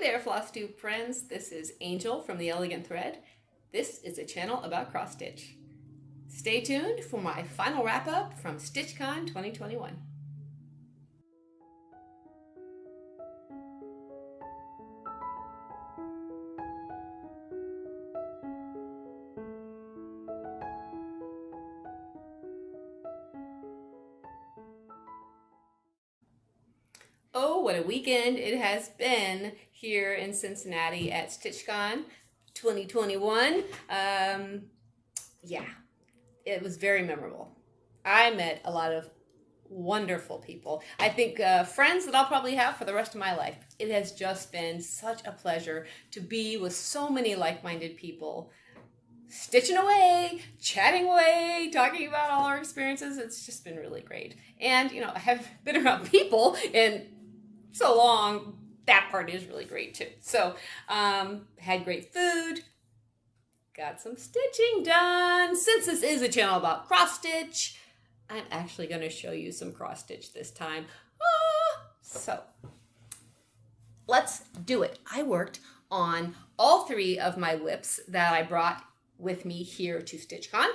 there, Floss Tube friends. This is Angel from The Elegant Thread. This is a channel about cross stitch. Stay tuned for my final wrap up from StitchCon 2021. Oh, what a weekend it has been here in Cincinnati at StitchCon 2021. Yeah, it was very memorable. I met a lot of wonderful people. I think friends that I'll probably have for the rest of my life. It has just been such a pleasure to be with so many like-minded people, stitching away, chatting away, talking about all our experiences. It's just been really great. And, I haven't been around people in so long. That part is really great too. So, had great food, got some stitching done. Since this is a channel about cross stitch, I'm actually going to show you some cross stitch this time. So, let's do it. I worked on all three of my whips that I brought with me here to StitchCon.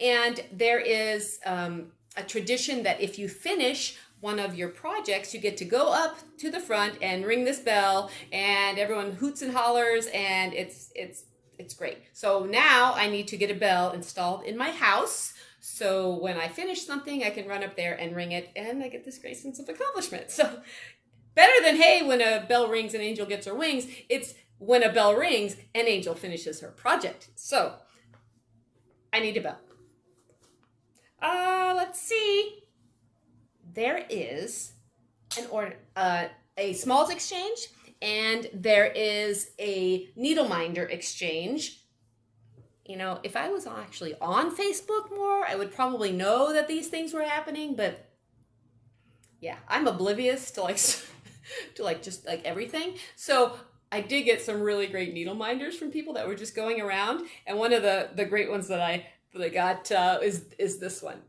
And there is a tradition that if you finish one of your projects, you get to go up to the front and ring this bell, and everyone hoots and hollers, and it's great. So now I need to get a bell installed in my house, so when I finish something, I can run up there and ring it, and I get this great sense of accomplishment. So better than, hey, when a bell rings, an angel gets her wings, it's when a bell rings, an angel finishes her project. So I need a bell. Let's see. There is a smalls exchange, and there is a needle minder exchange. If I was actually on Facebook more, I would probably know that these things were happening, but yeah, I'm oblivious to just everything. So I did get some really great needle minders from people that were just going around, and one of the great ones that I got is this one.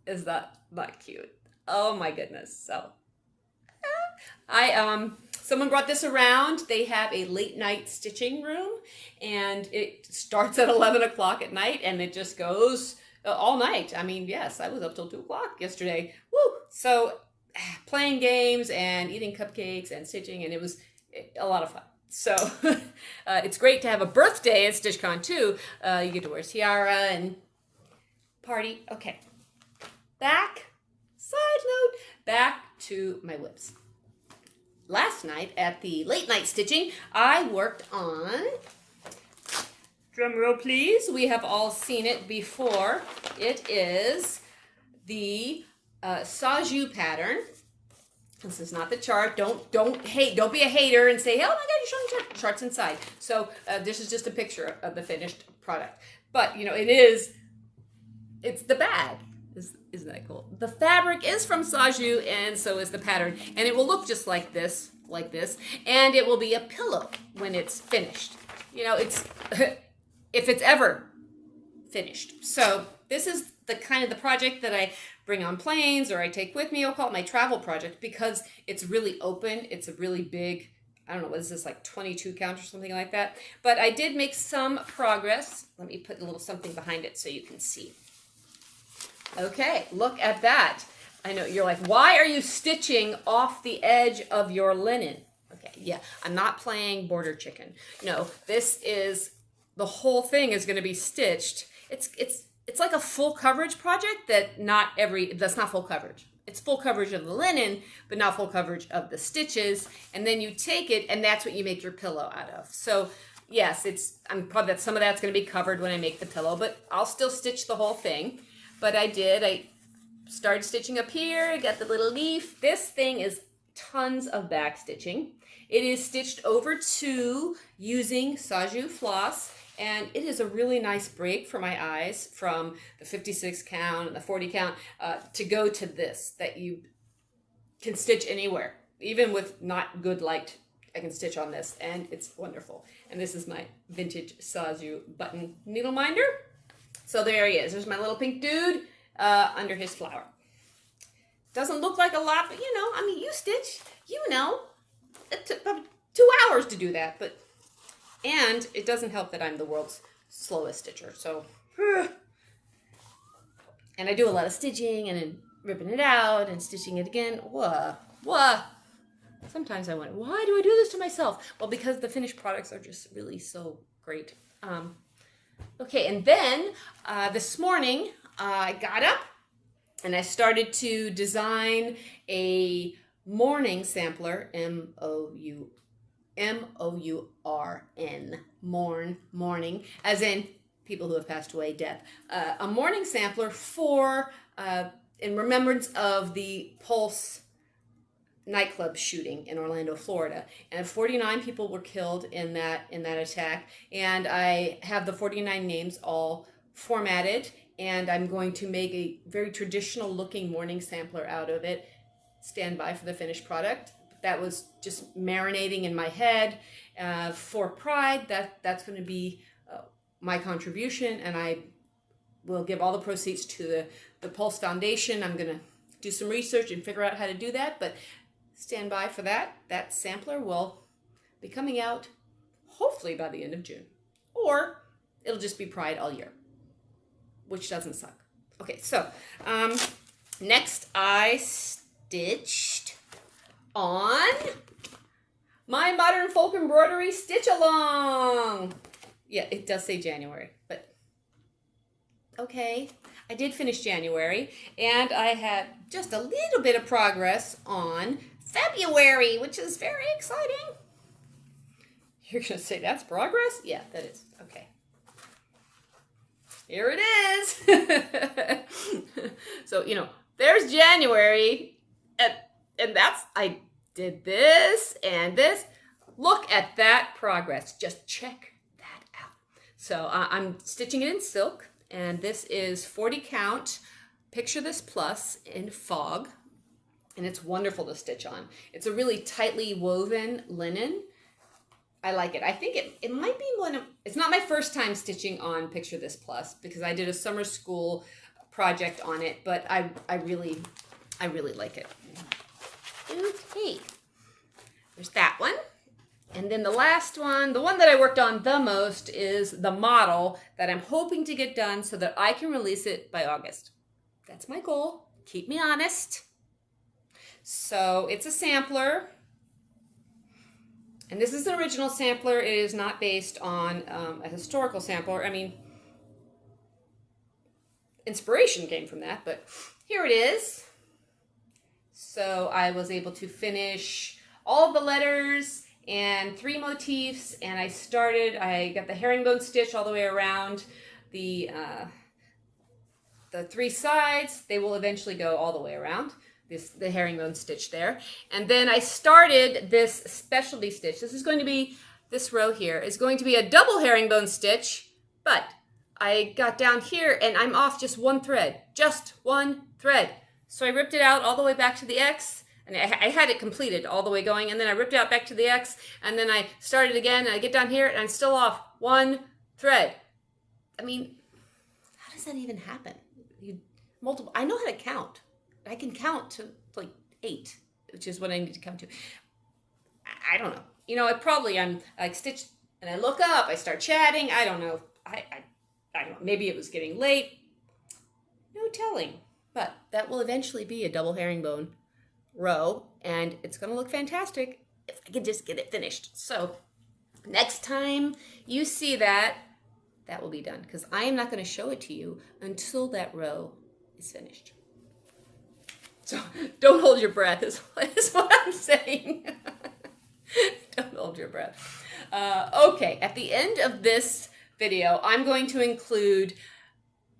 Is that not cute? Oh my goodness. So someone brought this around. They have a late night stitching room, and it starts at 11 o'clock at night, and it just goes all night. I mean, yes, I was up till 2 o'clock yesterday. Woo! So playing games and eating cupcakes and stitching, and it was a lot of fun. So it's great to have a birthday at StitchCon too. You get to wear a tiara and party. Okay. Back to my whips. Last night at the late night stitching, I worked on, drum roll please, we have all seen it before. It is the Saga pattern. This is not the chart. Don't be a hater and say, oh my God, you're showing charts inside. So this is just a picture of the finished product. But it's the bag. Isn't that cool? The fabric is from Saga, and so is the pattern. And it will look just like this, and it will be a pillow when it's finished. It's if it's ever finished. So this is the kind of the project that I bring on planes or I take with me. I'll call it my travel project because it's really open. It's a really big, I don't know, what is this, like 22 count or something like that? But I did make some progress. Let me put a little something behind it so you can see. Okay, look at that. I know you're like, why are you stitching off the edge of your linen? Okay, yeah, I'm not playing border chicken. No, the whole thing is going to be stitched. It's like a full coverage project that's not full coverage. It's full coverage of the linen, but not full coverage of the stitches. And then you take it, and that's what you make your pillow out of. So yes, I'm probably some of that's going to be covered when I make the pillow, but I'll still stitch the whole thing. But I started stitching up here, got the little leaf. This thing is tons of back stitching. It is stitched over to using Saga floss, and it is a really nice break for my eyes from the 56 count and the 40 count to go to this, that you can stitch anywhere. Even with not good light, I can stitch on this, and it's wonderful. And this is my vintage Saga button needle minder. So there he is. There's my little pink dude under his flower. Doesn't look like a lot, but you stitch, 2 hours to do that, and it doesn't help that I'm the world's slowest stitcher, so, and I do a lot of stitching and then ripping it out and stitching it again. Whoa. Sometimes I wonder, why do I do this to myself? Well, because the finished products are just really so great. Okay, and then this morning I got up and I started to design a morning sampler, M-O-U-R-N, morning, as in people who have passed away, death. A morning sampler for, in remembrance of the Pulse nightclub shooting in Orlando, Florida, and 49 people were killed in that attack, and I have the 49 names all formatted, and I'm going to make a very traditional looking morning sampler out of it. Stand by for the finished product. That was just marinating in my head for Pride. That's going to be my contribution, and I will give all the proceeds to the Pulse Foundation. I'm going to do some research and figure out how to do that, but stand by for that. That sampler will be coming out hopefully by the end of June, or it'll just be Pride all year, which doesn't suck. Okay, so next I stitched on my Modern Folk Embroidery Stitch Along. Yeah, it does say January, but okay. I did finish January, and I had just a little bit of progress on February, which is very exciting. You're going to say that's progress? Yeah, that is. Okay. Here it is. So, there's January, and that's, I did this and this. Look at that progress. Just check that out. So I'm stitching it in silk, and this is 40 count Picture This Plus in Fog, and it's wonderful to stitch on. It's a really tightly woven linen. I like it. I think it might be it's not my first time stitching on Picture This Plus, because I did a summer school project on it, but I really like it. Okay, there's that one. And then the last one, the one that I worked on the most, is the model that I'm hoping to get done so that I can release it by August. That's my goal. Keep me honest. So it's a sampler. And this is an original sampler. It is not based on a historical sampler. I mean, inspiration came from that, but here it is. So I was able to finish all of the letters and 3 motifs, and I got the herringbone stitch all the way around the 3 sides. They will eventually go all the way around, the herringbone stitch there. And then I started this specialty stitch. This is going to be, this row here is going to be a double herringbone stitch, but I got down here and I'm off just one thread, So I ripped it out all the way back to the X, and I had it completed all the way going, and then I ripped it out back to the X, and then I started again, and I get down here, and I'm still off one thread. I mean, how does that even happen? I know how to count. I can count to like 8, which is what I need to come to. I don't know. I'm like stitch, and I look up, I start chatting. I don't know. I don't know. Maybe it was getting late. No telling. But that will eventually be a double herringbone row, and it's going to look fantastic if I can just get it finished. So next time you see that will be done, because I am not going to show it to you until that row is finished. So don't hold your breath is what I'm saying. Don't hold your breath. Okay, at the end of this video, I'm going to include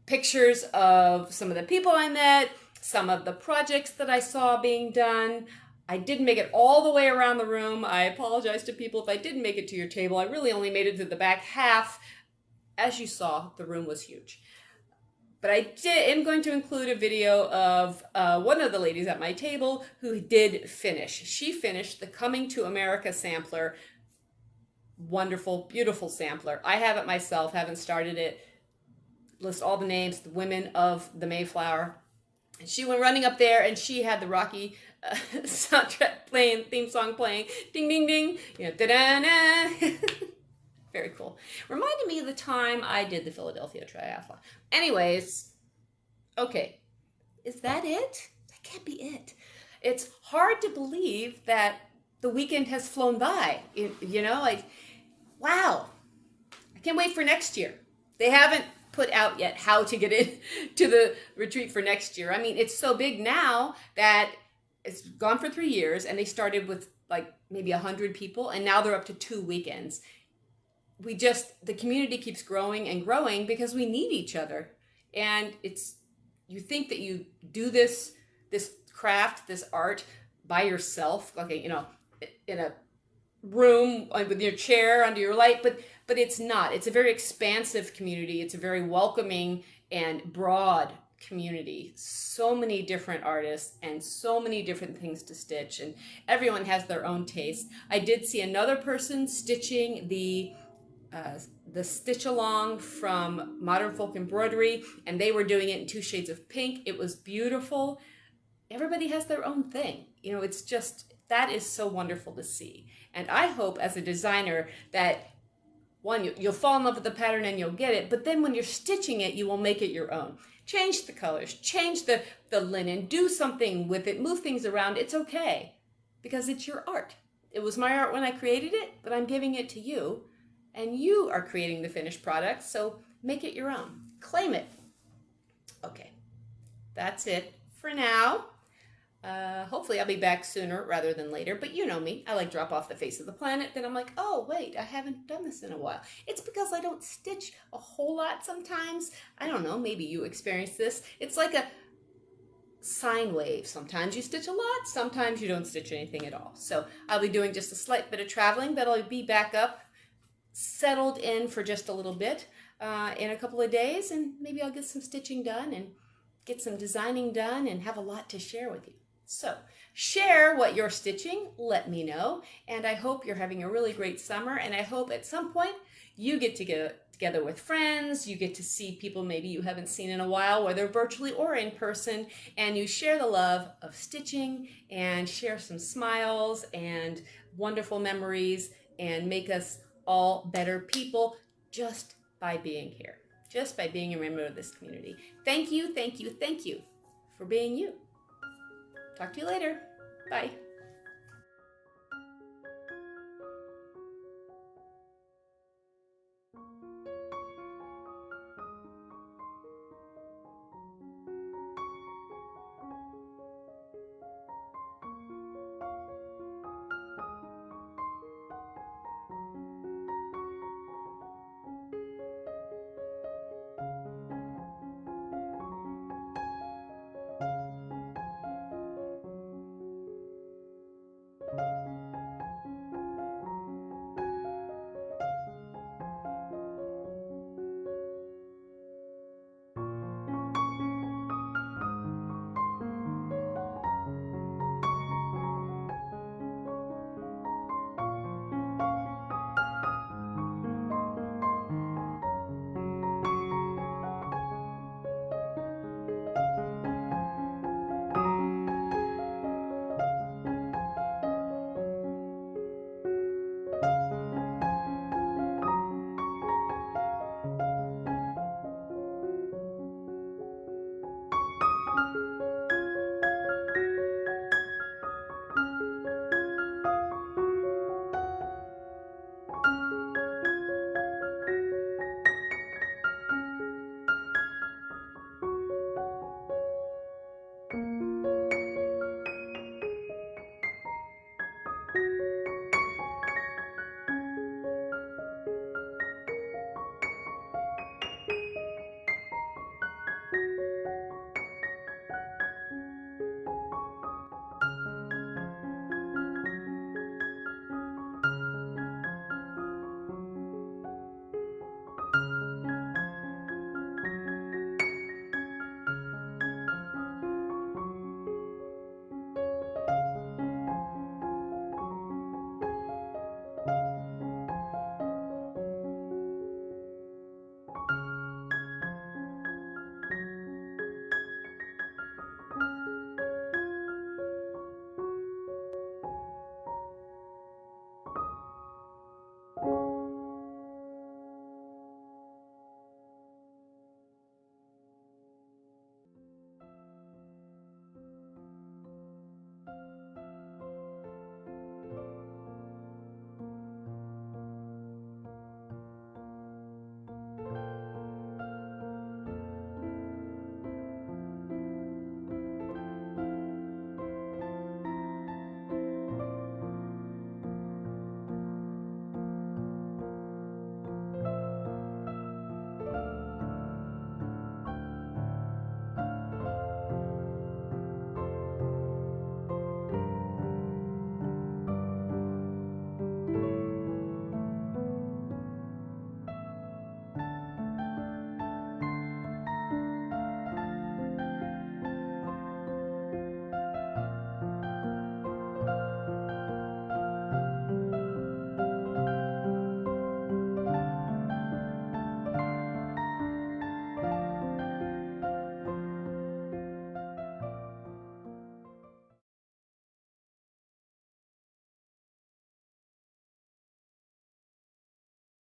pictures of some of the people I met, some of the projects that I saw being done. I didn't make it all the way around the room. I apologize to people if I didn't make it to your table. I really only made it to the back half. As you saw, the room was huge. But I am going to include a video of one of the ladies at my table who did finish. She finished the Coming to America sampler. Wonderful, beautiful sampler. I have it myself, haven't started it. List all the names, the women of the Mayflower. And she went running up there, and she had the Rocky soundtrack playing, theme song playing, ding, ding, ding, you know, da-da-da. Very cool. Reminded me of the time I did the Philadelphia Triathlon. Anyways, okay, is that it? That can't be it. It's hard to believe that the weekend has flown by. You know, like, wow. I can't wait for next year. They haven't put out yet how to get in to the retreat for next year. I mean, it's so big now that it's gone for 3 years, and they started with like maybe 100 people, and now they're up to 2 weekends. The community keeps growing and growing because we need each other. And you think that you do this craft, this art by yourself, like, you know, in a room with your chair under your light, but it's not. It's a very expansive community. It's a very welcoming and broad community. So many different artists and so many different things to stitch, and everyone has their own taste. I did see another person stitching the stitch along from Modern Folk Embroidery, and they were doing it in 2 shades of pink. It was beautiful. Everybody has their own thing. You know, it's just, that is so wonderful to see. And I hope as a designer that, one, you'll fall in love with the pattern and you'll get it, but then when you're stitching it, you will make it your own. Change the colors, change the linen, do something with it, move things around. It's okay, because it's your art. It was my art when I created it, but I'm giving it to you, and you are creating the finished product, so make it your own. Claim it. Okay, that's it for now. Hopefully I'll be back sooner rather than later, but you know me, I like drop off the face of the planet, then I'm like, oh wait, I haven't done this in a while. It's because I don't stitch a whole lot sometimes. I don't know, maybe you experience this. It's like a sine wave. Sometimes you stitch a lot, sometimes you don't stitch anything at all. So I'll be doing just a slight bit of traveling, but I'll be back up, settled in for just a little bit in a couple of days, and maybe I'll get some stitching done and get some designing done and have a lot to share with you. So share what you're stitching, let me know, and I hope you're having a really great summer, and I hope at some point you get to get together with friends, you get to see people maybe you haven't seen in a while, whether virtually or in person, and you share the love of stitching and share some smiles and wonderful memories and make us all better people just by being here, just by being a member of this community. Thank you, thank you, thank you for being you. Talk to you later. Bye.